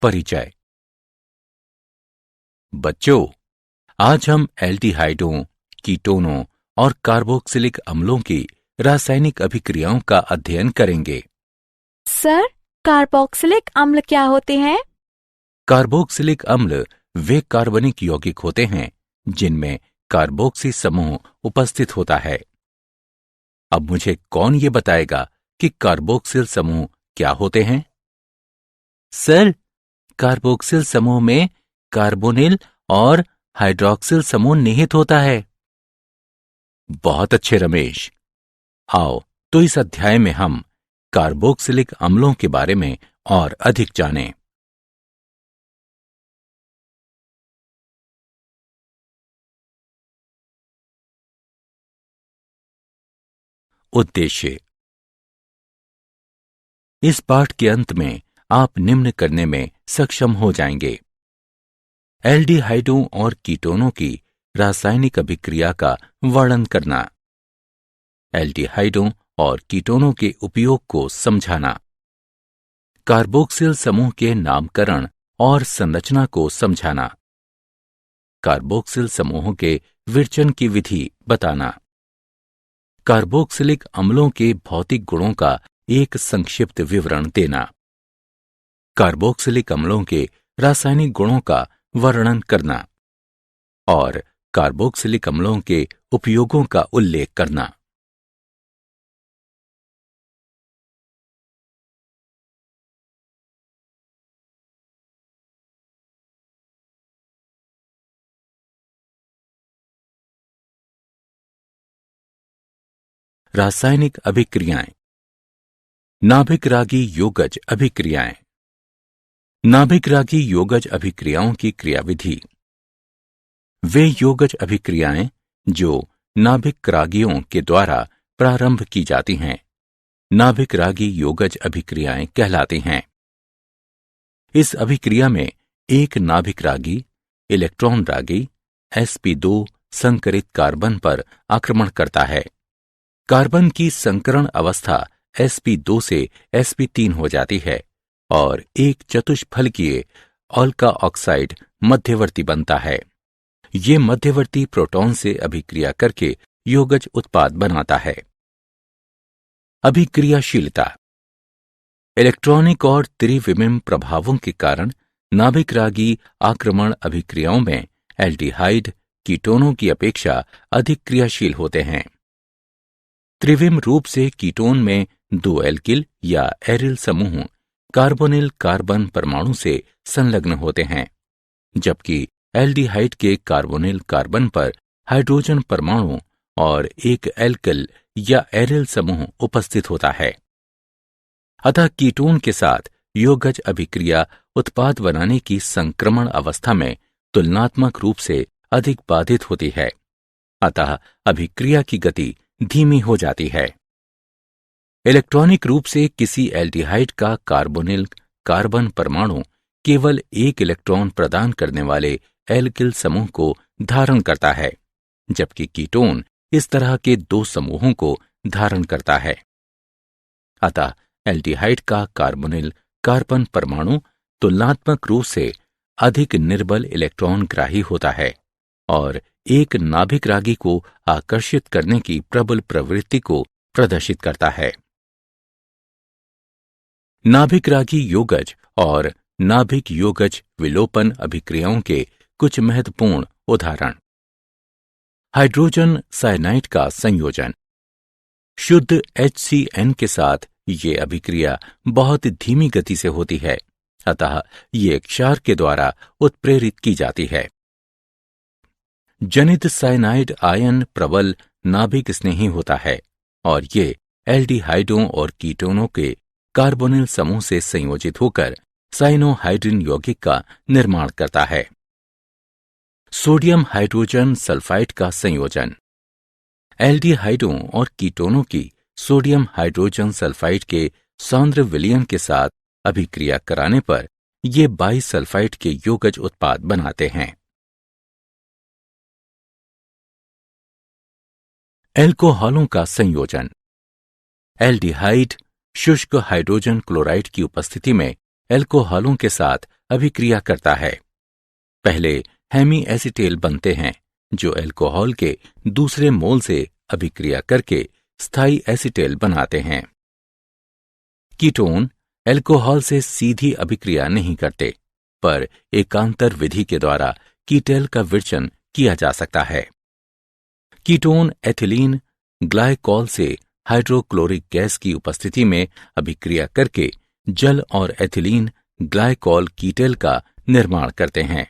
परिचय। बच्चों, आज हम एल्डिहाइडों, कीटोनों और कार्बोक्सिलिक अम्लों की रासायनिक अभिक्रियाओं का अध्ययन करेंगे। सर, कार्बोक्सिलिक अम्ल क्या होते हैं? कार्बोक्सिलिक अम्ल वे कार्बनिक यौगिक होते हैं जिनमें कार्बोक्सी समूह उपस्थित होता है। अब मुझे कौन ये बताएगा कि कार्बोक्सिल समूह क्या होते हैं? सर, कार्बोक्सिल समूह में कार्बोनिल और हाइड्रॉक्सिल समूह निहित होता है। बहुत अच्छे रमेश। आओ तो इस अध्याय में हम कार्बोक्सिलिक अम्लों के बारे में और अधिक जानें। उद्देश्य। इस पाठ के अंत में आप निम्न करने में सक्षम हो जाएंगे। एल्डिहाइडों और कीटोनों की रासायनिक अभिक्रिया का वर्णन करना, एल्डिहाइडों और कीटोनों के उपयोग को समझाना, कार्बोक्सिल समूह के नामकरण और संरचना को समझाना, कार्बोक्सिल समूहों के विरचन की विधि बताना, कार्बोक्सिलिक अम्लों के भौतिक गुणों का एक संक्षिप्त विवरण देना, कार्बोक्सिलिक अम्लों के रासायनिक गुणों का वर्णन करना और कार्बोक्सिलिक अम्लों के उपयोगों का उल्लेख करना। रासायनिक अभिक्रियाएं। नाभिक रागी योगज अभिक्रियाएं। नाभिक रागी योगज अभिक्रियाओं की क्रियाविधि। वे योगज अभिक्रियाएं जो नाभिक रागियों के द्वारा प्रारंभ की जाती हैं, नाभिक रागी योगज अभिक्रियाएं कहलाती हैं। इस अभिक्रिया में एक नाभिक रागी इलेक्ट्रॉन रागी sp2 संकरित कार्बन पर आक्रमण करता है। कार्बन की संकरण अवस्था sp2 से sp3 हो जाती है और एक चतुष्फलकीय ऑल्का ऑक्साइड मध्यवर्ती बनता है। ये मध्यवर्ती प्रोटॉन से अभिक्रिया करके योगज उत्पाद बनाता है। अभिक्रियाशीलता। इलेक्ट्रॉनिक और त्रिविमीय प्रभावों के कारण नाभिक रागी आक्रमण अभिक्रियाओं में एल्डिहाइड कीटोनों की अपेक्षा अधिक क्रियाशील होते हैं। त्रिविम रूप से कीटोन में दो एल्किल या एरिल समूह कार्बोनिल कार्बन परमाणु से संलग्न होते हैं, जबकि एल्डिहाइड के कार्बोनिल कार्बन पर हाइड्रोजन परमाणु और एक एल्किल या एरिल समूह उपस्थित होता है। अतः कीटोन के साथ योगज अभिक्रिया उत्पाद बनाने की संक्रमण अवस्था में तुलनात्मक रूप से अधिक बाधित होती है। अतः अभिक्रिया की गति धीमी हो जाती है। इलेक्ट्रॉनिक रूप से किसी एल्डिहाइड का कार्बोनिल कार्बन परमाणु केवल एक इलेक्ट्रॉन प्रदान करने वाले एल्किल समूह को धारण करता है, जबकि कीटोन इस तरह के दो समूहों को धारण करता है। अतः एल्डिहाइड का कार्बोनिल कार्बन परमाणु तुलनात्मक रूप से अधिक निर्बल इलेक्ट्रॉन ग्राही होता है और एक नाभिक रागी को आकर्षित करने की प्रबल प्रवृत्ति को प्रदर्शित करता है। नाभिक रागी योगज और नाभिक योगज विलोपन अभिक्रियाओं के कुछ महत्वपूर्ण उदाहरण। हाइड्रोजन साइनाइड का संयोजन। शुद्ध HCN के साथ ये अभिक्रिया बहुत धीमी गति से होती है, अतः ये क्षार के द्वारा उत्प्रेरित की जाती है। जनित साइनाइड आयन प्रबल नाभिक स्नेही होता है और ये एल्डिहाइडों और कीटोनों के कार्बोनिल समूह से संयोजित होकर साइनोहाइड्रिन यौगिक का निर्माण करता है। सोडियम हाइड्रोजन सल्फाइड का संयोजन। एल्डिहाइडों और कीटोनों की सोडियम हाइड्रोजन सल्फाइड के सांद्र विलयन के साथ अभिक्रिया कराने पर ये बाइसल्फाइड के योगज उत्पाद बनाते हैं। एल्कोहलों का संयोजन। एल्डिहाइड शुष्क हाइड्रोजन क्लोराइड की उपस्थिति में एल्कोहलों के साथ अभिक्रिया करता है। पहले हेमी एसिटेल बनते हैं जो अल्कोहल के दूसरे मोल से अभिक्रिया करके स्थायी एसिटेल बनाते हैं। कीटोन अल्कोहल से सीधी अभिक्रिया नहीं करते, पर एकांतर विधि के द्वारा कीटल का विरचन किया जा सकता है। कीटोन एथिलीन ग्लाइकॉल से हाइड्रोक्लोरिक गैस की उपस्थिति में अभिक्रिया करके जल और एथिलीन ग्लाइकॉल कीटल का निर्माण करते हैं।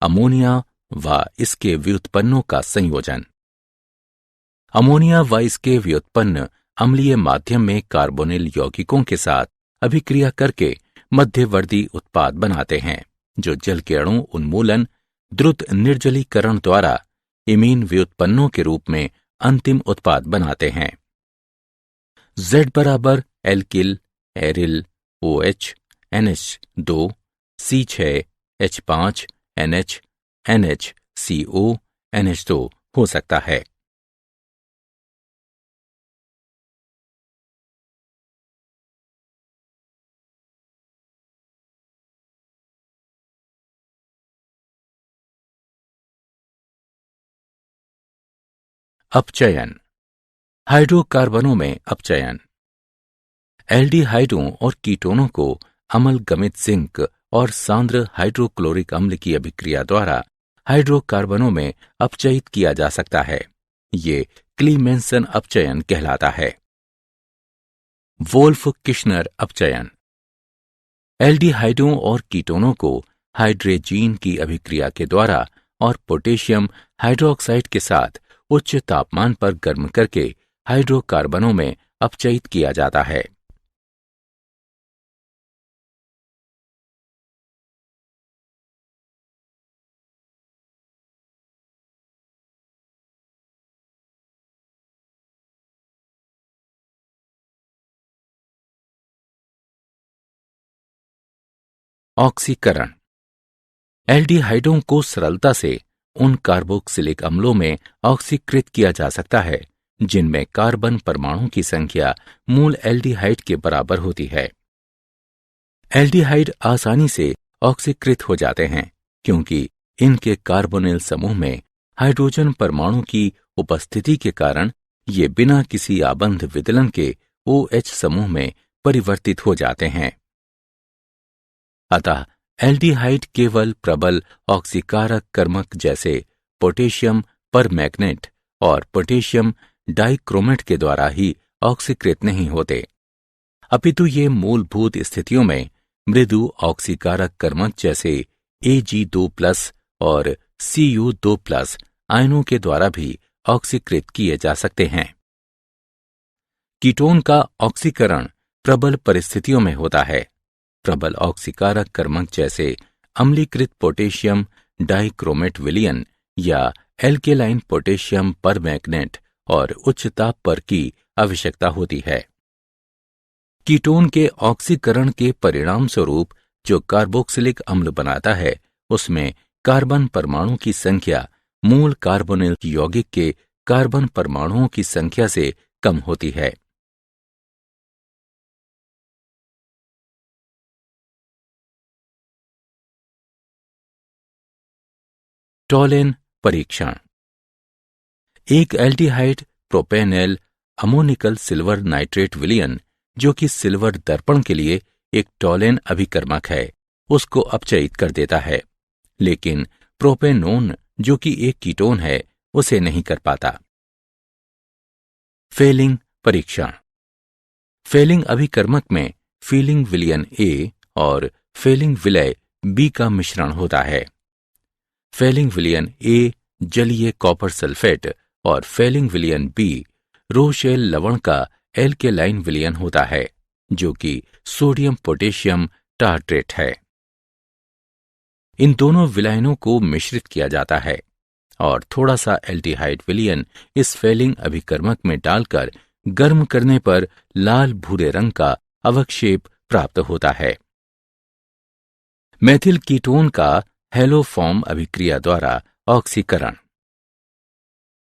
अमोनिया व इसके व्युत्पन्नों का संयोजन। अमोनिया व इसके व्युत्पन्न अम्लीय माध्यम में कार्बोनिल यौगिकों के साथ अभिक्रिया करके मध्यवर्ती उत्पाद बनाते हैं जो जल के अणु उन्मूलन द्रुत निर्जलीकरण द्वारा इमीन व्युत्पन्नों के रूप में अंतिम उत्पाद बनाते हैं। Z बराबर alkyl aryl OH NH2 C6 H5 NH NH CO NH2 हो सकता है। अपचयन। हाइड्रोकार्बनों में अपचयन। एल्डिहाइडों और कीटोनों को अम्लगमित जिंक और सांद्र हाइड्रोक्लोरिक अम्ल की अभिक्रिया द्वारा हाइड्रोकार्बनों में अपचयित किया जा सकता है। ये क्लीमेंसन अपचयन कहलाता है। Wolff Kishner अपचयन। एल्डिहाइडों और कीटोनों को हाइड्रेजीन की अभिक्रिया के द्वारा और पोटेशियम हाइड्रोक्साइड के साथ उच्च तापमान पर गर्म करके हाइड्रोकार्बनों में अपचयित किया जाता है। ऑक्सीकरण। एल्डिहाइडों को सरलता से उन कार्बोक्सिलिक अम्लों में ऑक्सीकृत किया जा सकता है जिनमें कार्बन परमाणु की संख्या मूल एल्डिहाइड के बराबर होती है। एल्डिहाइड आसानी से ऑक्सीकृत हो जाते हैं क्योंकि इनके कार्बोनिल समूह में हाइड्रोजन परमाणु की उपस्थिति के कारण ये बिना किसी आबंध विदलन के OH समूह में परिवर्तित हो जाते हैं। अतः एल्डिहाइड केवल प्रबल ऑक्सीकारक कर्मक जैसे पोटेशियम परमैंगनेट और पोटेशियम डाइक्रोमेट के द्वारा ही ऑक्सीकृत नहीं होते, अपितु ये मूलभूत स्थितियों में मृदु ऑक्सीकारक कर्मक जैसे Ag2+ और Cu2+ आयनों के द्वारा भी ऑक्सीकृत किए जा सकते हैं। कीटोन का ऑक्सीकरण प्रबल परिस्थितियों में होता है। प्रबल ऑक्सीकारक कर्मक जैसे अम्लीकृत पोटेशियम डाइक्रोमेट विलयन या एल्केलाइन पोटेशियम परमैंगनेट और उच्च ताप पर की आवश्यकता होती है। कीटोन के ऑक्सीकरण के परिणाम स्वरूप जो कार्बोक्सिलिक अम्ल बनाता है उसमें कार्बन परमाणु की संख्या मूल कार्बोनिल यौगिक के कार्बन परमाणुओं की संख्या से कम होती है। टॉलेन परीक्षण। एक aldehyde propanal ammoniacal silver nitrate विलयन जो कि सिल्वर दर्पण के लिए एक टॉलेन अभिकर्मक है उसको अपचयित कर देता है, लेकिन प्रोपेनोन जो कि एक कीटोन है उसे नहीं कर पाता। फेलिंग परीक्षण। फेलिंग अभिकर्मक में फीलिंग विलयन A और फेलिंग विलय B का मिश्रण होता है। फेलिंग विलयन A जलीय कॉपर सल्फेट और फेलिंग विलयन B रोशेल लवण का एल्केलाइन विलयन होता है जो कि सोडियम पोटेशियम टार्ट्रेट है। इन दोनों विलयनों को मिश्रित किया जाता है। और थोड़ा सा एल्डिहाइड विलयन इस फेलिंग अभिकर्मक में डालकर गर्म करने पर लाल भूरे रंग का अवक्षेप प्राप्त होता है। मेथिल कीटोन का हेलोफॉर्म अभिक्रिया द्वारा ऑक्सीकरण।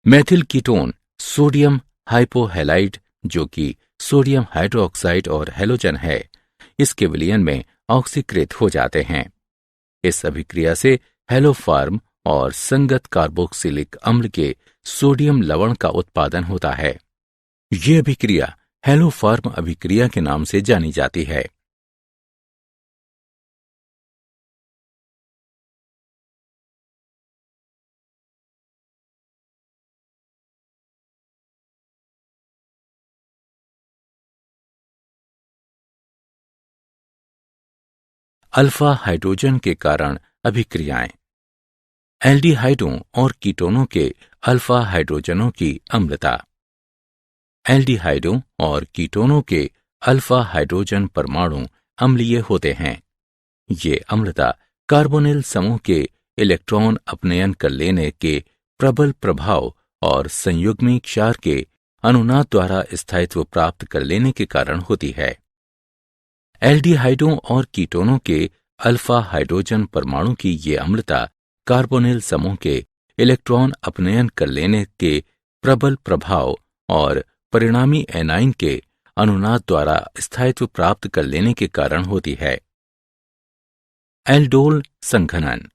मेथिल कीटोन सोडियम हाइपोहैलाइड, जो कि सोडियम हाइड्रोक्साइड और हैलोजन है, इसके विलयन में ऑक्सीकृत हो जाते हैं। इस अभिक्रिया से हेलोफॉर्म और संगत कार्बोक्सिलिक अम्ल के सोडियम लवण का उत्पादन होता है। यह अभिक्रिया हेलोफॉर्म अभिक्रिया के नाम से जानी जाती है। अल्फा हाइड्रोजन के कारण अभिक्रियाएं। एल्डिहाइडों और कीटोनों के अल्फा हाइड्रोजनों की अम्लता। एल्डिहाइडों और कीटोनों के अल्फा हाइड्रोजन परमाणु अम्लीय होते हैं। ये अम्लता कार्बोनिल समूह के इलेक्ट्रॉन अपनयन कर लेने के प्रबल प्रभाव और संयुग्मी क्षार के अनुनाद द्वारा स्थायित्व प्राप्त कर लेने के कारण होती है। एल्डिहाइडों और कीटोनों के अल्फा हाइड्रोजन परमाणु की ये अम्लता कार्बोनिल समूह के इलेक्ट्रॉन अपनयन कर लेने के प्रबल प्रभाव और परिणामी एनाइन के अनुनाद द्वारा स्थायित्व प्राप्त कर लेने के कारण होती है। एल्डोल संघनन।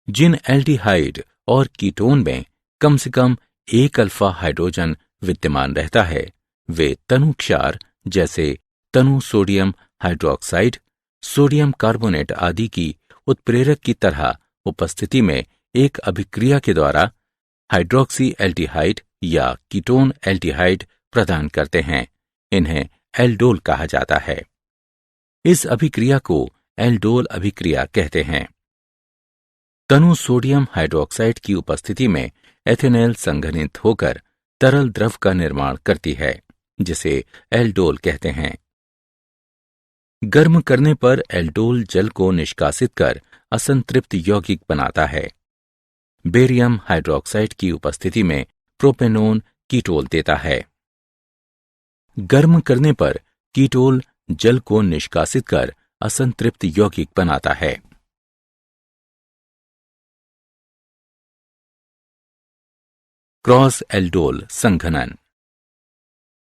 जिन एल्डिहाइड और कीटोन में कम से कम एक अल्फा हाइड्रोजन विद्यमान रहता है, वे तनु क्षार जैसे तनु सोडियम हाइड्रोक्साइड, सोडियम कार्बोनेट आदि की उत्प्रेरक की तरह उपस्थिति में एक अभिक्रिया के द्वारा हाइड्रोक्सी एल्डिहाइड या कीटोन एल्डिहाइड प्रदान करते हैं। इन्हें एल्डोल कहा जाता है। इस अभिक्रिया को एल्डोल अभिक्रिया कहते हैं। तनु सोडियम हाइड्रोक्साइड की उपस्थिति में एथेनॉल संघनित होकर तरल द्रव का निर्माण करती है, जिसे एल्डोल कहते हैं। गर्म करने पर एल्डोल जल को निष्कासित कर असंतृप्त यौगिक बनाता है। बेरियम हाइड्रोक्साइड की उपस्थिति में प्रोपेनोन कीटोल देता है। गर्म करने पर कीटोल जल को निष्कासित कर असंतृप्त यौगिक बनाता है। क्रॉस एल्डोल संघनन।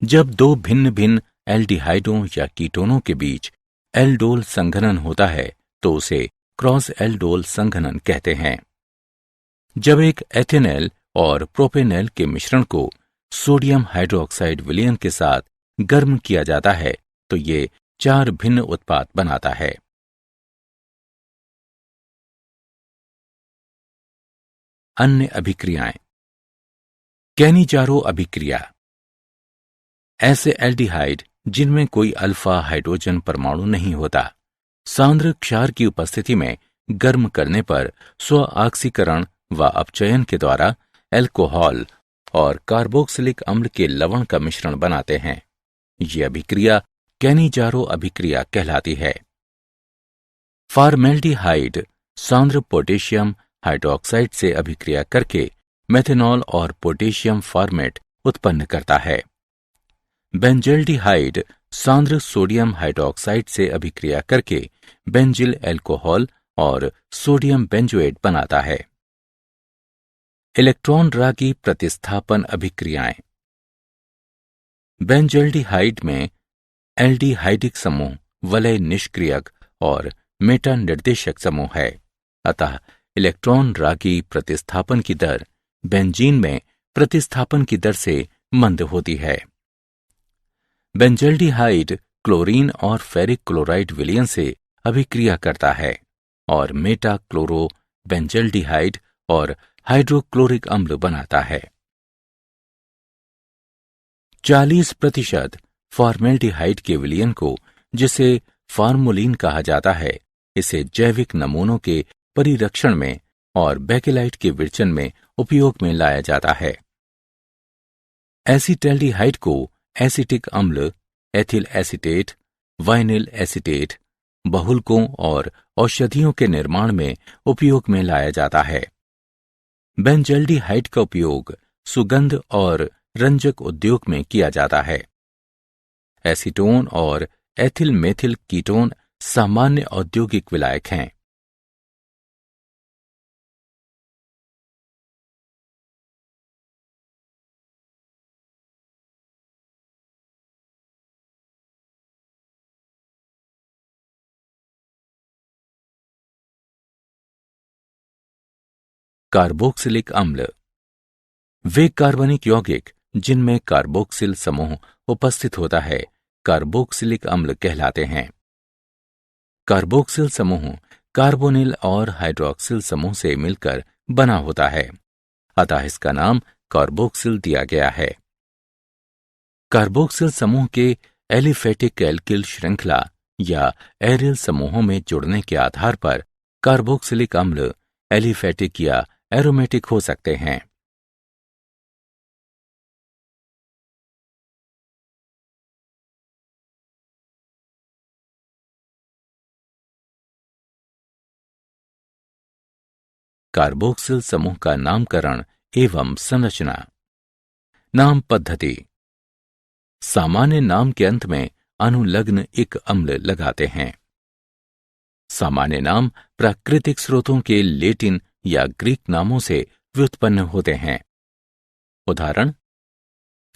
जब दो भिन्न भिन्न एल्डिहाइडों या कीटोनों के बीच एल्डोल संघनन होता है तो उसे क्रॉस एल्डोल संघनन कहते हैं। जब एक एथेनॉल और प्रोपेनॉल के मिश्रण को सोडियम हाइड्रोक्साइड विलयन के साथ गर्म किया जाता है तो ये 4 भिन्न उत्पाद बनाता है। अन्य अभिक्रियाएं। कैनिजारो अभिक्रिया। ऐसे एल्डिहाइड जिनमें कोई अल्फा हाइड्रोजन परमाणु नहीं होता, सांद्र क्षार की उपस्थिति में गर्म करने पर स्व ऑक्सीकरण व अपचयन के द्वारा एल्कोहल और कार्बोक्सिलिक अम्ल के लवण का मिश्रण बनाते हैं। ये अभिक्रिया कैनिजारो अभिक्रिया कहलाती है। फॉर्मेल्डिहाइड सांद्र पोटेशियम हाइड्रोक्साइड से अभिक्रिया करके मेथेनॉल और पोटेशियम फॉर्मेट उत्पन्न करता है। बेंजल्डिहाइड सांद्र सोडियम हाइड्रोक्साइड से अभिक्रिया करके बेंजिल एल्कोहल और सोडियम बेंजोएट बनाता है। इलेक्ट्रॉन रागी प्रतिस्थापन अभिक्रियाएं। बेंजल्डिहाइड में एल्डिहाइडिक समूह वलय निष्क्रियक और मेटा निर्देशक समूह है, अतः इलेक्ट्रॉन रागी प्रतिस्थापन की दर बेंजीन में प्रतिस्थापन की दर से मंद होती है। बेंजल्डिहाइड क्लोरीन और फेरिक क्लोराइड विलयन से अभिक्रिया करता है और मेटा क्लोरो बेंजल्डिहाइड और हाइड्रोक्लोरिक अम्ल बनाता है। 40% फॉर्मेल्डिहाइड के विलयन को, जिसे फार्मोलिन कहा जाता है, इसे जैविक नमूनों के परिरक्षण में और बेकेलाइट के विरचन में उपयोग में लाया जाता है। एसीटैल्डिहाइड को एसिटिक अम्ल, एथिल एसीटेट, वाइनिल एसीटेट, बहुलकों और औषधियों के निर्माण में उपयोग में लाया जाता है। बेंजल्डिहाइड का उपयोग सुगंध और रंजक उद्योग में किया जाता है। एसीटोन और एथिल मेथिल कीटोन सामान्य औद्योगिक विलायक हैं। कार्बोक्सिलिक अम्ल वे कार्बनिक यौगिक जिनमें कार्बोक्सिल समूह उपस्थित होता है कार्बोक्सिलिक अम्ल कहलाते हैं। कार्बोक्सिल समूह कार्बोनिल और हाइड्रोक्सिल समूह से मिलकर बना होता है, अतः इसका नाम कार्बोक्सिल दिया गया है। कार्बोक्सिल समूह के एलिफेटिक एल्किल श्रृंखला या एरिल समूहों में जुड़ने के आधार पर कार्बोक्सिलिक अम्ल एलिफेटिक या एरोमेटिक हो सकते हैं। कार्बोक्सिल समूह का नामकरण एवं संरचना। नाम पद्धति। सामान्य नाम के अंत में अनुलग्न एक अम्ल लगाते हैं। सामान्य नाम प्राकृतिक स्रोतों के लेटिन या ग्रीक नामों से व्युत्पन्न होते हैं। उदाहरण,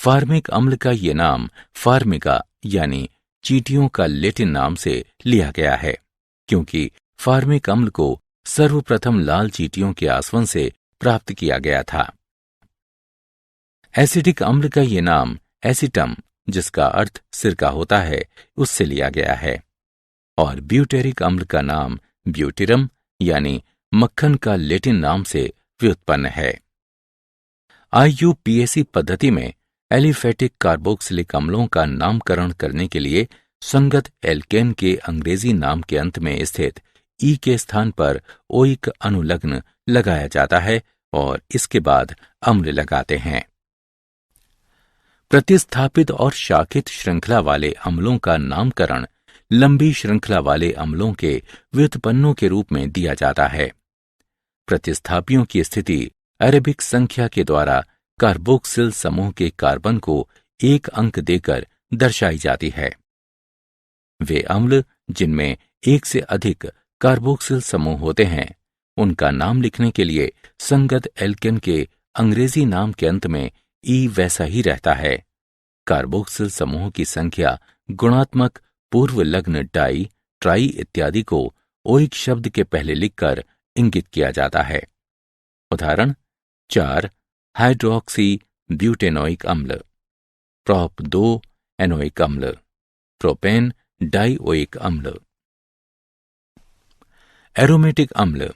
फार्मिक अम्ल का ये नाम फार्मिका यानी चींटियों का लेटिन नाम से लिया गया है, क्योंकि फार्मिक अम्ल को सर्वप्रथम लाल चींटियों के आसवन से प्राप्त किया गया था। एसिडिक अम्ल का ये नाम एसिटम, जिसका अर्थ सिरका होता है, उससे लिया गया है। और ब्यूटेरिक अम्ल का नाम ब्यूटिरम यानी मक्खन का लेटिन नाम से व्युत्पन्न है। IUPAC पद्धति में एलिफेटिक कार्बोक्सिलिक अम्लों का नामकरण करने के लिए संगत एल्केन के अंग्रेजी नाम के अंत में स्थित ई के स्थान पर ओइक अनुलग्न लगाया जाता है और इसके बाद अम्ल लगाते हैं। प्रतिस्थापित और शाखित श्रृंखला वाले अम्लों का नामकरण लंबी श्रृंखला वाले अम्लों के व्युत्पन्नों के रूप में दिया जाता है। प्रतिस्थापियों की स्थिति अरेबिक संख्या के द्वारा कार्बोक्सिल समूह के कार्बन को एक अंक देकर दर्शाई जाती है। वे अम्ल जिनमें एक से अधिक कार्बोक्सिल समूह होते हैं, उनका नाम लिखने के लिए संगत एल्केन के अंग्रेजी नाम के अंत में ई वैसा ही रहता है। कार्बोक्सिल समूह की संख्या गुणात्मक पूर्वलग्न डाई, ट्राई इत्यादि को ओइक शब्द के पहले लिखकर इंगित किया जाता है। उदाहरण, 4 हाइड्रोक्सी ब्यूटेनोइक अम्ल, प्रोप 2 एनोइक अम्ल, प्रोपेन डाइओइक अम्ल। एरोमेटिक अम्ल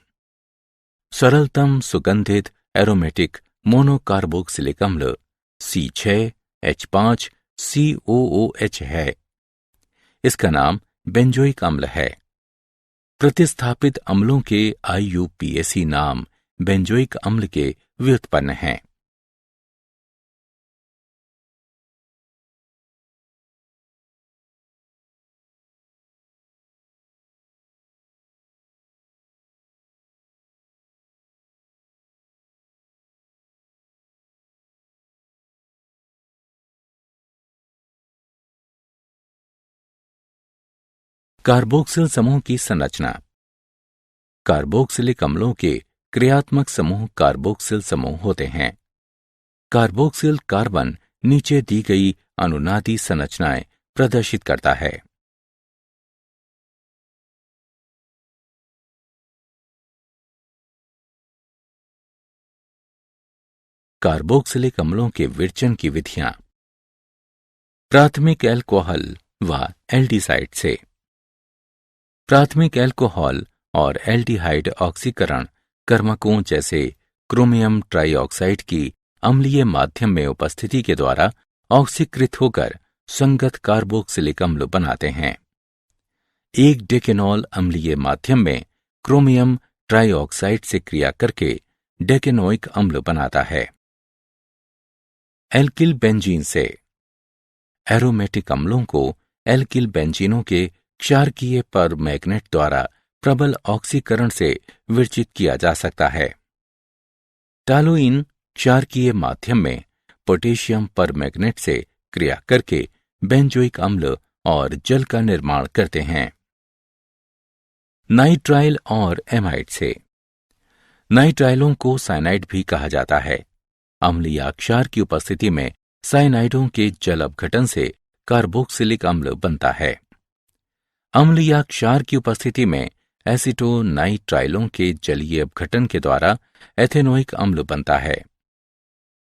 सरलतम सुगंधित एरोमेटिक मोनोकार्बोक्सिलिक अम्ल C6H5COOH है। इसका नाम बेंजोइक अम्ल है। प्रतिस्थापित अम्लों के IUPAC नाम बेंजोइक अम्ल के व्युत्पन्न हैं। कार्बोक्सिल समूह की संरचना। कार्बोक्सिलिक अम्लों के क्रियात्मक समूह कार्बोक्सिल समूह होते हैं। कार्बोक्सिल कार्बन नीचे दी गई अनुनादी संरचनाएं प्रदर्शित करता है। कार्बोक्सिलिक अम्लों के विरचन की विधियां। प्राथमिक अल्कोहल व एल्डिहाइड से। प्राथमिक अल्कोहल और एल्डिहाइड ऑक्सीकरण कर्मकों जैसे क्रोमियम ट्राइऑक्साइड की अम्लीय माध्यम में उपस्थिति के द्वारा ऑक्सीकृत होकर संगत कार्बोक्सिलिक अम्ल बनाते हैं। एक डेकेनॉल अम्लीय माध्यम में क्रोमियम ट्राइऑक्साइड से क्रिया करके डेकेनोइक अम्ल बनाता है। एल्किल बेंजीन से। एरोमेटिक अम्लों को एल्किल बेंजीनों के क्षारकीय पर मैग्नेट द्वारा प्रबल ऑक्सीकरण से विरचित किया जा सकता है। टॉलुइन क्षारकीय माध्यम में पोटेशियम परमैंगनेट से क्रिया करके बेंजोइक अम्ल और जल का निर्माण करते हैं। नाइट्राइल और एमाइड से। नाइट्राइलों को साइनाइड भी कहा जाता है। अम्ल या क्षार की उपस्थिति में साइनाइडों के जल अपघटन से कार्बोक्सिलिक अम्ल बनता है। अम्ल या क्षार की उपस्थिति में एसिटोनाइट्राइलों के जलीय अपघटन के द्वारा एथेनोइक अम्ल बनता है।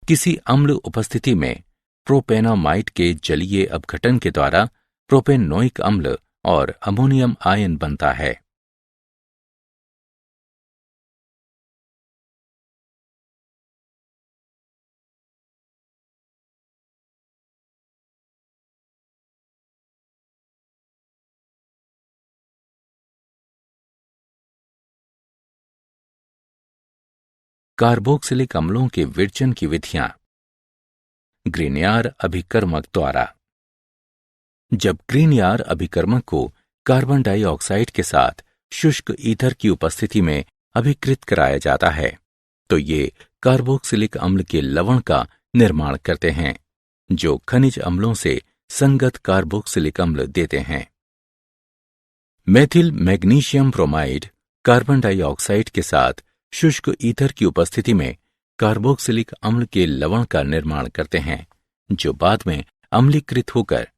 किसी अम्ल उपस्थिति में प्रोपेनामाइड के जलीय अपघटन के द्वारा प्रोपेनोइक अम्ल और अमोनियम आयन बनता है। कार्बोक्सिलिक अम्लों के विरचन की विधियां। ग्रीनयार अभिकर्मक द्वारा। जब ग्रीनयार अभिकर्मक को कार्बन डाइऑक्साइड के साथ शुष्क ईथर की उपस्थिति में अभिकृत कराया जाता है तो ये कार्बोक्सिलिक अम्ल के लवण का निर्माण करते हैं जो खनिज अम्लों से संगत कार्बोक्सिलिक अम्ल देते हैं। Methyl magnesium bromide carbon dioxide के साथ शुष्क ईथर की उपस्थिति में कार्बोक्सिलिक अम्ल के लवण का निर्माण करते हैं जो बाद में अम्लीकृत होकर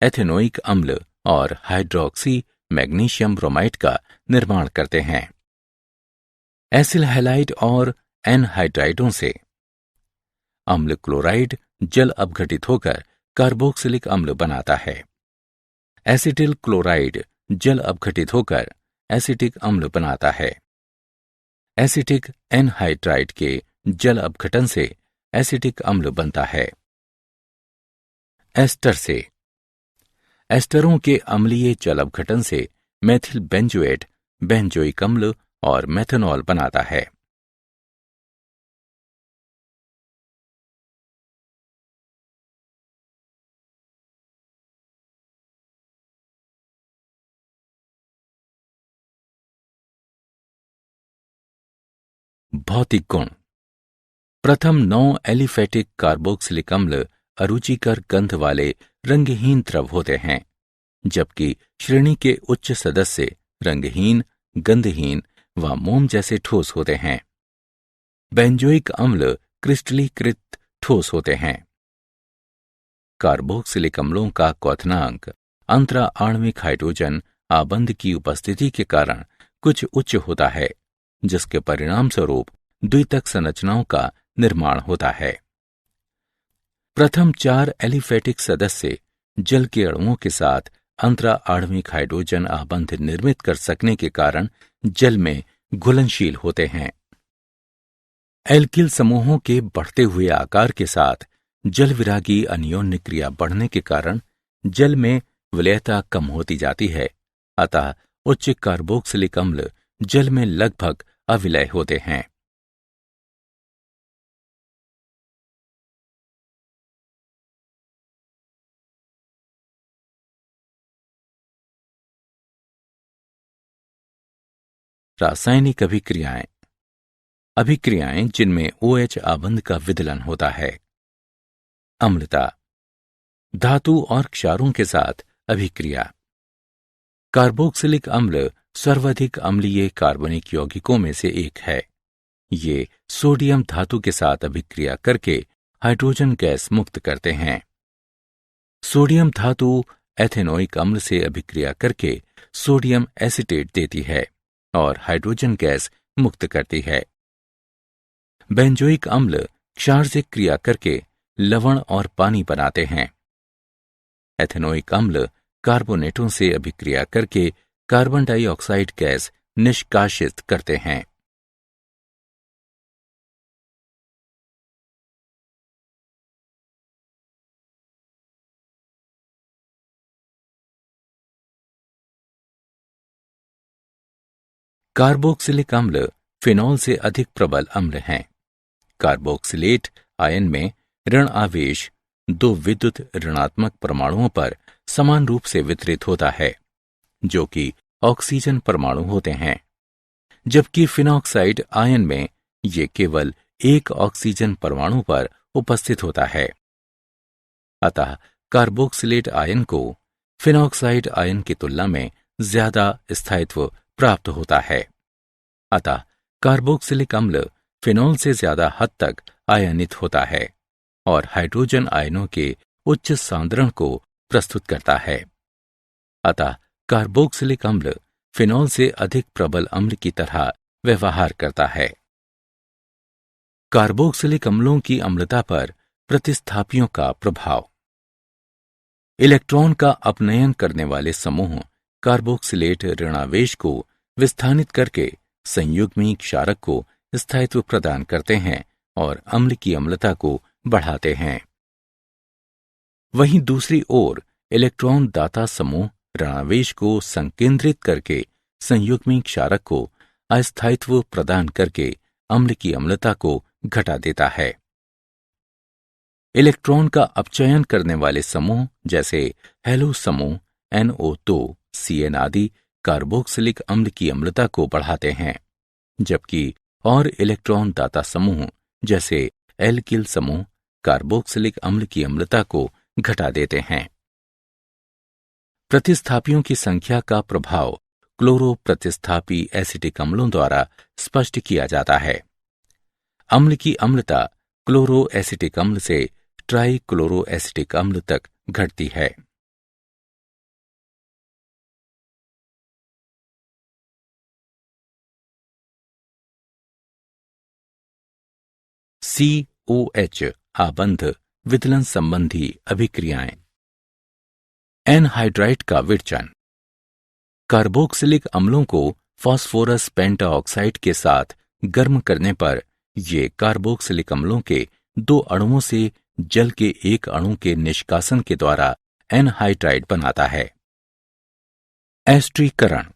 एथेनोइक अम्ल और हाइड्रोक्सी मैग्नीशियम ब्रोमाइड का निर्माण करते हैं। एसिल हैलाइड और एनहाइड्राइडों से। अम्ल क्लोराइड जल अपघटित होकर कार्बोक्सिलिक अम्ल बनाता है। एसिटिल क्लोराइड जल अपघटित होकर एसिटिक अम्ल बनाता है। एसिटिक एनहाइड्राइड के जल अपघटन से एसिटिक अम्ल बनता है। एस्टर से। एस्टरों के अम्लीय जल अपघटन से मेथिल बेंजोएट बेंजोइक अम्ल और मेथनॉल बनाता है। भौतिक गुण। प्रथम 9 एलिफेटिक कार्बोक्सिलिक अम्ल अरुचिकर गंध वाले रंगहीन द्रव होते हैं जबकि श्रेणी के उच्च सदस्य रंगहीन, गंधहीन व मोम जैसे ठोस होते हैं। बेंजोइक अम्ल क्रिस्टलीकृत ठोस होते हैं। कार्बोक्सिलिक अम्लों का क्वथनांक अंतरा आणविक हाइड्रोजन आबंध की उपस्थिति के कारण कुछ उच्च होता है जिसके परिणाम स्वरूप द्वितक संरचनाओं का निर्माण होता है। प्रथम 4 एलिफेटिक सदस्य जल के अणुओं के साथ अंतरा आणविक हाइड्रोजन आबंध निर्मित कर सकने के कारण जल में घुलनशील होते हैं। एल्किल समूहों के बढ़ते हुए आकार के साथ जल विरागी अन्योन्य क्रिया बढ़ने के कारण जल में विलयता कम होती जाती है, अतः उच्च कार्बोक्सिलिक अम्ल जल में लगभग अविलय होते हैं। रासायनिक अभिक्रियाएं। अभिक्रियाएं जिनमें OH आबंध का विदलन होता है। अम्लता। धातु और क्षारों के साथ अभिक्रिया। कार्बोक्सिलिक अम्ल सर्वाधिक अम्लीय कार्बनिक यौगिकों में से एक है। ये सोडियम धातु के साथ अभिक्रिया करके हाइड्रोजन गैस मुक्त करते हैं। सोडियम धातु एथेनोइक अम्ल से अभिक्रिया करके सोडियम एसिटेट देती है और हाइड्रोजन गैस मुक्त करती है। बेंजोइक अम्ल क्षार से क्रिया करके लवण और पानी बनाते हैं। एथेनोइक अम्ल कार्बोनेटों से अभिक्रिया करके कार्बन डाइऑक्साइड गैस निष्कासित करते हैं। कार्बोक्सिलिक अम्ल फिनॉल से अधिक प्रबल अम्ल हैं। कार्बोक्सिलेट आयन में ऋण आवेश 2 विद्युत ऋणात्मक परमाणुओं पर समान रूप से वितरित होता है जो कि ऑक्सीजन परमाणु होते हैं, जबकि फिनॉक्साइड आयन में ये केवल एक ऑक्सीजन परमाणु पर उपस्थित होता है। अतः कार्बोक्सिलेट आयन को फिनॉक्साइड आयन की तुलना में ज्यादा स्थायित्व प्राप्त होता है। अतः कार्बोक्सिलिक अम्ल फिनॉल से ज्यादा हद तक आयनित होता है और हाइड्रोजन आयनों के उच्च सांद्रण को प्रस्तुत करता है। अतः कार्बोक्सिलिक अम्ल फिनॉल से अधिक प्रबल अम्ल की तरह व्यवहार करता है। कार्बोक्सिलिक अम्लों की अम्लता पर प्रतिस्थापियों का प्रभाव। इलेक्ट्रॉन का अपनयन करने वाले समूह कार्बोक्सिलेट ऋणावेश को विस्थानित करके संयुग्मी क्षारक को स्थायित्व प्रदान करते हैं और अम्ल की अम्लता को बढ़ाते हैं। वहीं दूसरी ओर इलेक्ट्रॉन दाता समूह ऋणावेश को संकेंद्रित करके संयुग्मी क्षारक को अस्थायित्व प्रदान करके अम्ल की अम्लता को घटा देता है। इलेक्ट्रॉन का अपचयन करने वाले समूह जैसे हेलो समूह NO2, CN आदि कार्बोक्सिलिक अम्ल की अम्लता को बढ़ाते हैं, जबकि और इलेक्ट्रॉन दाता समूह जैसे एल्किल समूह कार्बोक्सिलिक अम्ल की अम्लता को घटा देते हैं। प्रतिस्थापियों की संख्या का प्रभाव क्लोरो प्रतिस्थापी एसिटिक अम्लों द्वारा स्पष्ट किया जाता है। अम्ल की अम्लता क्लोरो एसिटिक अम्ल से ट्राई क्लोरो एसिटिक अम्ल तक घटती है। COH आबंध विदलन संबंधी अभिक्रियाएं। एनहाइड्राइड का विरचन। कार्बोक्सिलिक अम्लों को फास्फोरस पेंटाऑक्साइड के साथ गर्म करने पर ये कार्बोक्सिलिक अम्लों के 2 अणुओं से जल के एक अणु के निष्कासन के द्वारा एनहाइड्राइड बनाता है। एस्ट्रीकरण।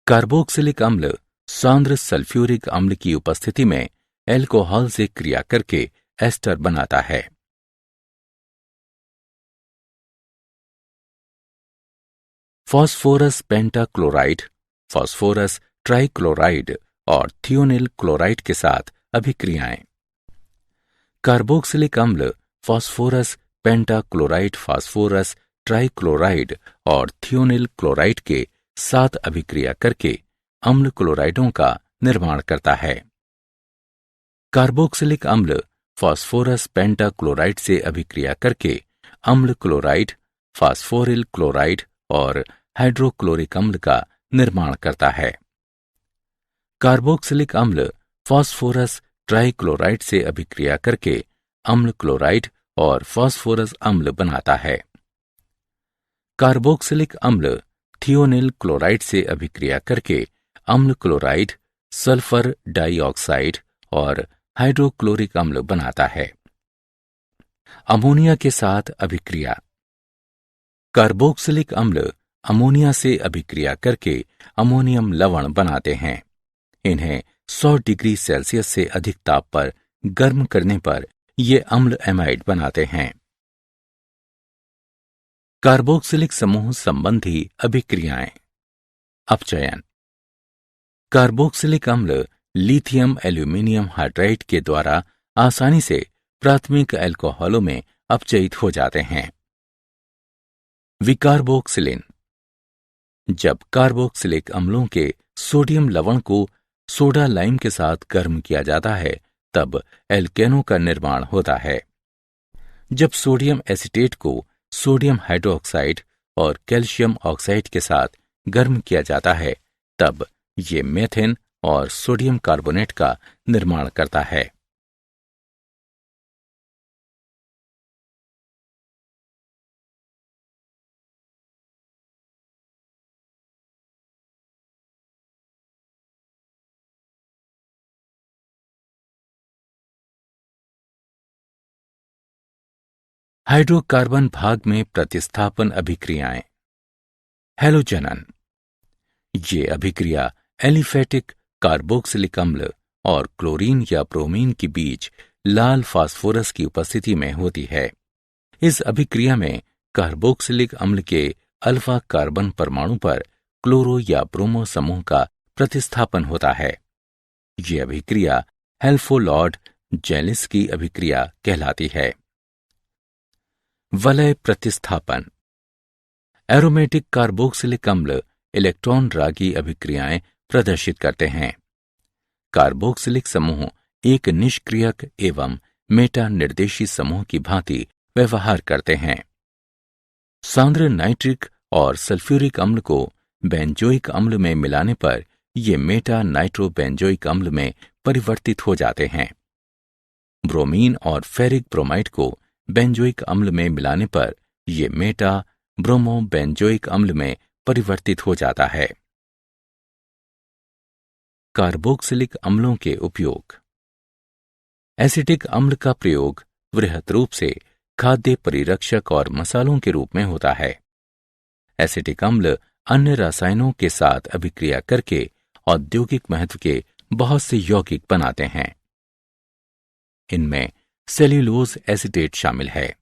कार्बोक्सिलिक अम्ल सांद्र सल्फ्यूरिक अम्ल की उपस्थिति में एल्कोहल से क्रिया करके एस्टर बनाता है। फास्फोरस पेंटाक्लोराइड, फास्फोरस ट्राइक्लोराइड और थियोनिल क्लोराइड के साथ अभिक्रियाएं। कार्बोक्सिलिक अम्ल फास्फोरस पेंटाक्लोराइड फास्फोरस ट्राइक्लोराइड और थियोनिल क्लोराइड के साथ अभिक्रिया करके अम्ल क्लोराइडों का निर्माण करता है। कार्बोक्सिलिक अम्ल फास्फोरस पेंटाक्लोराइड से अभिक्रिया करके अम्ल क्लोराइड, फास्फोरिल क्लोराइड और हाइड्रोक्लोरिक अम्ल का निर्माण करता है। कार्बोक्सिलिक अम्ल फास्फोरस ट्राइक्लोराइड से अभिक्रिया करके अम्ल क्लोराइड और फास्फोरस अम्ल बनाता है। कार्बोक्सिलिक अम्ल थियोनिल क्लोराइड से अभिक्रिया करके अम्ल क्लोराइड, सल्फर डाइऑक्साइड और हाइड्रोक्लोरिक अम्ल बनाता है। अमोनिया के साथ अभिक्रिया। कार्बोक्सिलिक अम्ल अमोनिया से अभिक्रिया करके अमोनियम लवण बनाते हैं। इन्हें 100 डिग्री सेल्सियस से अधिक ताप पर गर्म करने पर ये अम्ल एमाइड बनाते हैं। कार्बोक्सिलिक समूह संबंधी अभिक्रियाएं। अपचयन। कार्बोक्सिलिक अम्ल लिथियम एल्यूमिनियम हाइड्राइड के द्वारा आसानी से प्राथमिक अल्कोहलों में अपचयित हो जाते हैं। विकार्बोक्सिलिन। जब कार्बोक्सिलिक अम्लों के सोडियम लवण को सोडा लाइम के साथ गर्म किया जाता है तब एल्केनों का निर्माण होता है। जब सोडियम एसीटेट को सोडियम हाइड्रोक्साइड और कैल्शियम ऑक्साइड के साथ गर्म किया जाता है तब ये मेथेन और सोडियम कार्बोनेट का निर्माण करता है। हाइड्रोकार्बन भाग में प्रतिस्थापन अभिक्रियाएं। हैलोजनन। ये अभिक्रिया एलिफेटिक कार्बोक्सिलिक अम्ल और क्लोरीन या ब्रोमीन के बीच लाल फास्फोरस की उपस्थिति में होती है। इस अभिक्रिया में कार्बोक्सिलिक अम्ल के अल्फा कार्बन परमाणु पर क्लोरो या ब्रोमो समूह का प्रतिस्थापन होता है। ये अभिक्रिया हेल्फोलॉर्ड जेलिस की अभिक्रिया कहलाती है। वलय प्रतिस्थापन। एरोमेटिक कार्बोक्सिलिक अम्ल इलेक्ट्रॉन रागी अभिक्रियाएं प्रदर्शित करते हैं। कार्बोक्सिलिक समूह एक निष्क्रियक एवं मेटा निर्देशी समूह की भांति व्यवहार करते हैं। सांद्र नाइट्रिक और सल्फ्यूरिक अम्ल को बेंजोइक अम्ल में मिलाने पर ये मेटा नाइट्रोबेंजोइक अम्ल में परिवर्तित हो जाते हैं। ब्रोमीन और फेरिक ब्रोमाइड को बेंजोइक अम्ल में मिलाने पर ये मेटा ब्रोमोबेंजोइक अम्ल में परिवर्तित हो जाता है। कार्बोक्सिलिक अम्लों के उपयोग। एसिटिक अम्ल का प्रयोग वृहत रूप से खाद्य परिरक्षक और मसालों के रूप में होता है। एसिटिक अम्ल अन्य रसायनों के साथ अभिक्रिया करके औद्योगिक महत्व के बहुत से यौगिक बनाते हैं। इनमें सेल्यूलोज एसीटेट शामिल है,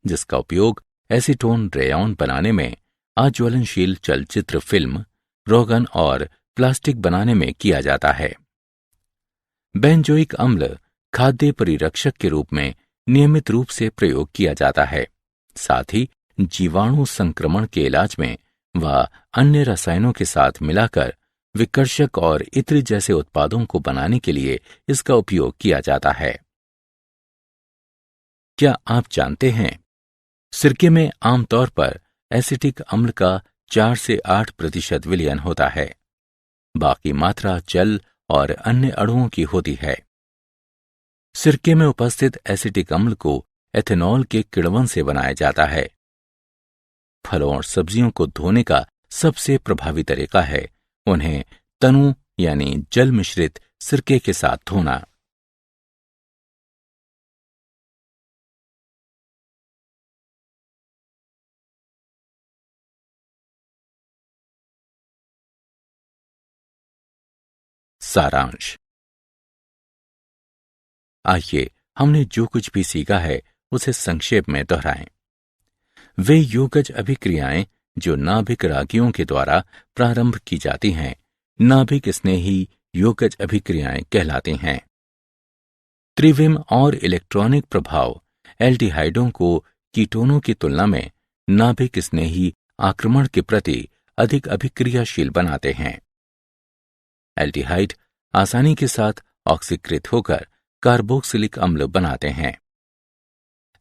जिसका उपयोग एसीटोन रेयॉन बनाने में, अज्वलनशील चलचित्र फिल्म, रोगन और प्लास्टिक बनाने में किया जाता है। बेंजोइक अम्ल खाद्य परिरक्षक के रूप में नियमित रूप से प्रयोग किया जाता है। साथ ही जीवाणु संक्रमण के इलाज में व अन्य रसायनों के साथ मिलाकर विकर्षक और इत्र जैसे उत्पादों को बनाने के लिए इसका उपयोग किया जाता है। क्या आप जानते हैं, सिरके में आमतौर पर एसिटिक अम्ल का 4 से 8% विलयन होता है। बाकी मात्रा जल और अन्य अणुओं की होती है। सिरके में उपस्थित एसिटिक अम्ल को एथेनॉल के किण्वन से बनाया जाता है। फलों और सब्जियों को धोने का सबसे प्रभावी तरीका है उन्हें तनु यानी जल मिश्रित सिरके के साथ धोना। सारांश। आइए हमने जो कुछ भी सीखा है उसे संक्षेप में दोहराएं। वे योगज अभिक्रियाएं जो नाभिक रागियों के द्वारा प्रारंभ की जाती हैं, नाभिक स्नेही योगज अभिक्रियाएं कहलाती हैं। त्रिविम और इलेक्ट्रॉनिक प्रभाव एल्डिहाइडों को कीटोनों की तुलना में नाभिक स्नेही आक्रमण के प्रति अधिक अभिक्रियाशील बनाते हैं। एल्डिहाइड आसानी के साथ ऑक्सीकृत होकर कार्बोक्सिलिक अम्ल बनाते हैं।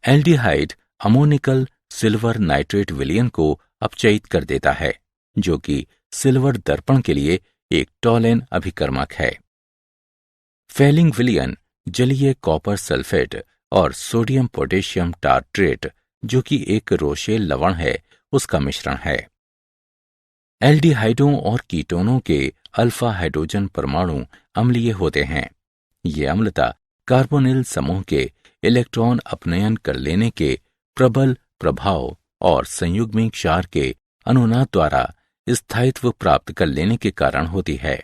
एल्डिहाइड अमोनिकल सिल्वर नाइट्रेट विलयन को अपचयित कर देता है, जो कि सिल्वर दर्पण के लिए एक टॉलेन अभिकर्मक है। फेलिंग विलयन जलीय कॉपर सल्फेट और सोडियम पोटेशियम टार्ट्रेट, जो कि एक रोशेल लवण है, उसका मिश्रण है। एल्डिहाइडों और कीटोनों के अल्फा हाइड्रोजन परमाणु अम्लीय होते हैं। ये अम्लता कार्बोनिल समूह के इलेक्ट्रॉन अपनयन कर लेने के प्रबल प्रभाव और संयुग्मिक क्षार के अनुनाद द्वारा स्थायित्व प्राप्त कर लेने के कारण होती है।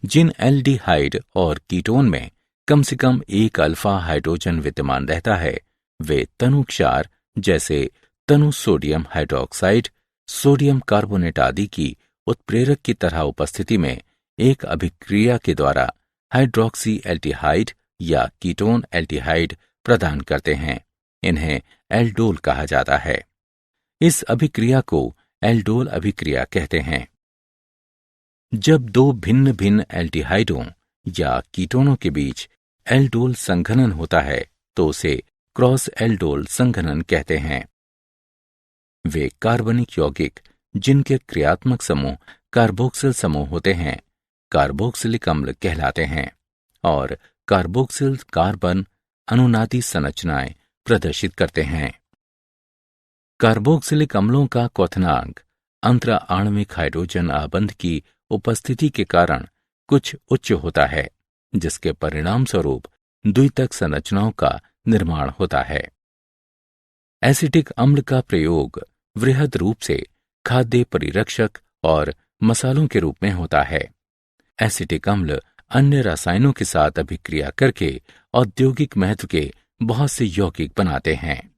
जिन एल्डिहाइड और कीटोन में कम से कम एक अल्फा हाइड्रोजन विद्यमान रहता है, वे तनु क्षार जैसे तनु सोडियम हाइड्रोक्साइड, सोडियम कार्बोनेट आदि की उत्प्रेरक की तरह उपस्थिति में एक अभिक्रिया के द्वारा हाइड्रोक्सी एल्डिहाइड या कीटोन एल्डिहाइड प्रदान करते हैं। इन्हें एल्डोल कहा जाता है। इस अभिक्रिया को एल्डोल अभिक्रिया कहते हैं। जब दो भिन्न भिन्न एल्डिहाइडों या कीटोनों के बीच एल्डोल संघनन होता है तो उसे क्रॉस एल्डोल संघनन कहते हैं। वे कार्बनिक यौगिक जिनके क्रियात्मक समूह कार्बोक्सिल समूह होते हैं, कार्बोक्सिलिक अम्ल कहलाते हैं और कार्बोक्सिल कार्बन अनुनादी संरचनाएं प्रदर्शित करते हैं। कार्बोक्सिलिक अम्लों का क्वथनांक अंतरा आणविक हाइड्रोजन आबंध की उपस्थिति के कारण कुछ उच्च होता है, जिसके परिणाम स्वरूप द्वितक संरचनाओं का निर्माण होता है। एसिटिक अम्ल का प्रयोग वृहद रूप से खाद्य परिरक्षक और मसालों के रूप में होता है। एसिटिक अम्ल अन्य रसायनों के साथ अभिक्रिया करके औद्योगिक महत्व के बहुत से यौगिक बनाते हैं।